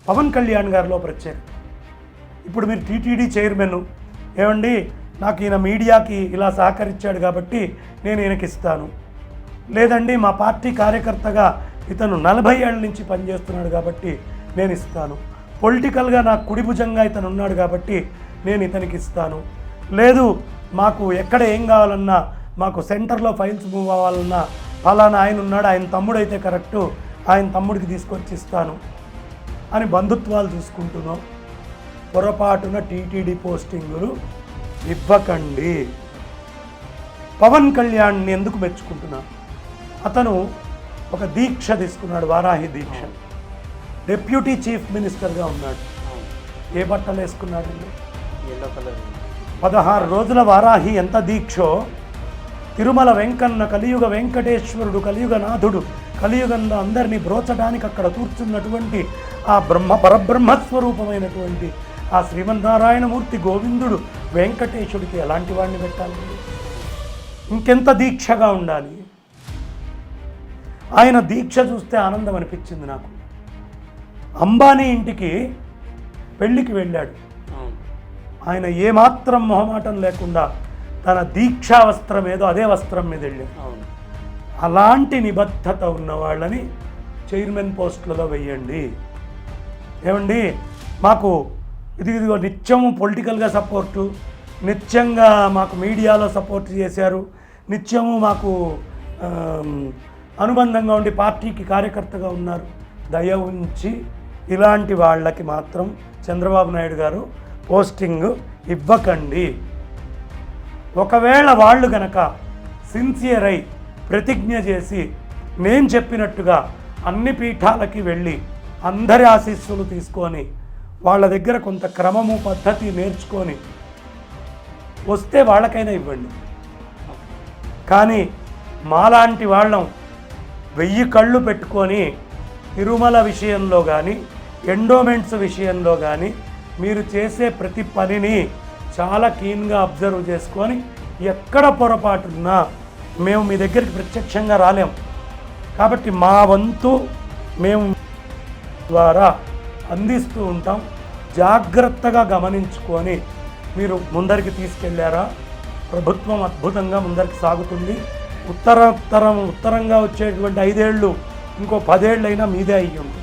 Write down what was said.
పవన్ కళ్యాణ్ గారిలో ప్రత్యేకత. ఇప్పుడు మీరు టీటీడీ చైర్మన్, ఏమండి నాకు ఈయన మీడియాకి ఇలా సహకరించాడు కాబట్టి నేను ఈయనకి ఇస్తాను, లేదండి మా పార్టీ కార్యకర్తగా ఇతను 40 ఏళ్ళ నుంచి పనిచేస్తున్నాడు కాబట్టి నేను ఇస్తాను, పొలిటికల్గా నాకు కుడి భుజంగా ఇతను ఉన్నాడు కాబట్టి నేను ఇతనికి ఇస్తాను, లేదు మాకు ఎక్కడ ఏం కావాలన్నా, మాకు సెంటర్లో ఫైల్స్ మూవ్ అవ్వాలన్నా ఫలానా ఆయన ఉన్నాడు, ఆయన తమ్ముడైతే కరెక్టు, ఆయన తమ్ముడికి తీసుకొచ్చి ఇస్తాను అని బంధుత్వాలు చూసుకుంటున్నాం. పొరపాటున టీటీడీ పోస్టింగులు ఇవ్వకండి. పవన్ కళ్యాణ్ని ఎందుకు మెచ్చుకుంటున్నా, అతను ఒక దీక్ష తీసుకున్నాడు, వారాహి దీక్ష. డిప్యూటీ చీఫ్ మినిస్టర్గా ఉన్నాడు. ఏ బట్టలు వేసుకున్నాడండి? 16 రోజుల వారాహి ఎంత దీక్షో. తిరుమల వెంకన్న, కలియుగ వెంకటేశ్వరుడు, కలియుగనాథుడు, కలియుగంలో అందరినీ బ్రోచడానికి అక్కడ కూర్చున్నటువంటి ఆ పరబ్రహ్మస్వరూపమైనటువంటి ఆ శ్రీమన్నారాయణమూర్తి గోవిందుడు వెంకటేశుడికి ఎలాంటి వాడిని పెట్టాలి? ఇంకెంత దీక్షగా ఉండాలి? ఆయన దీక్ష చూస్తే ఆనందం అనిపించింది నాకు. అంబానీ ఇంటికి పెళ్ళికి వెళ్ళాడు. ఆయన ఏమాత్రం మొహమాటం లేకుండా తన దీక్షా వస్త్రం ఏదో అదే వస్త్రం మీద వెళ్ళాడు. అలాంటి నిబద్ధత ఉన్న వాళ్ళని చైర్మన్ పోస్టులలో వెయ్యండి. ఏమండి మాకు ఇదిగో నిత్యము పొలిటికల్గా సపోర్టు, నిత్యంగా మాకు మీడియాలో సపోర్ట్ చేశారు, నిత్యము మాకు అనుబంధంగా ఉండి పార్టీకి కార్యకర్తగా ఉన్నారు. దయ ఉంచి ఇలాంటి వాళ్ళకి మాత్రం చంద్రబాబు నాయుడు గారు పోస్టింగ్ ఇవ్వకండి. ఒకవేళ వాళ్ళు గనక సిన్సియర్ అయి ప్రతిజ్ఞ చేసి నేను చెప్పినట్టుగా అన్ని పీఠాలకి వెళ్ళి అందరి ఆశీస్సులు తీసుకొని వాళ్ళ దగ్గర కొంత క్రమము పద్ధతి నేర్చుకొని వస్తే వాళ్ళకైనా ఇవ్వండి. కానీ మాలాంటి వాళ్ళం 1000 కళ్ళు పెట్టుకొని తిరుమల విషయంలో కానీ ఎండోమెంట్స్ విషయంలో కానీ మీరు చేసే ప్రతి పనిని చాలా కీన్గా అబ్జర్వ్ చేసుకొని ఎక్కడ పొరపాటున్నా మేము మీ దగ్గరికి ప్రత్యక్షంగా రాలేం కాబట్టి మా వంతు మేము ద్వారా అందిస్తూ ఉంటాం. జాగ్రత్తగా గమనించుకొని మీరు తీసుకెళ్లారా ప్రభుత్వం అద్భుతంగా ముందరికి సాగుతుంది. ఉత్తరంగా వచ్చేటువంటి 5 ఏళ్ళు ఇంకో 10 ఏళ్ళైనా మీదే అయ్యి ఉంటుంది.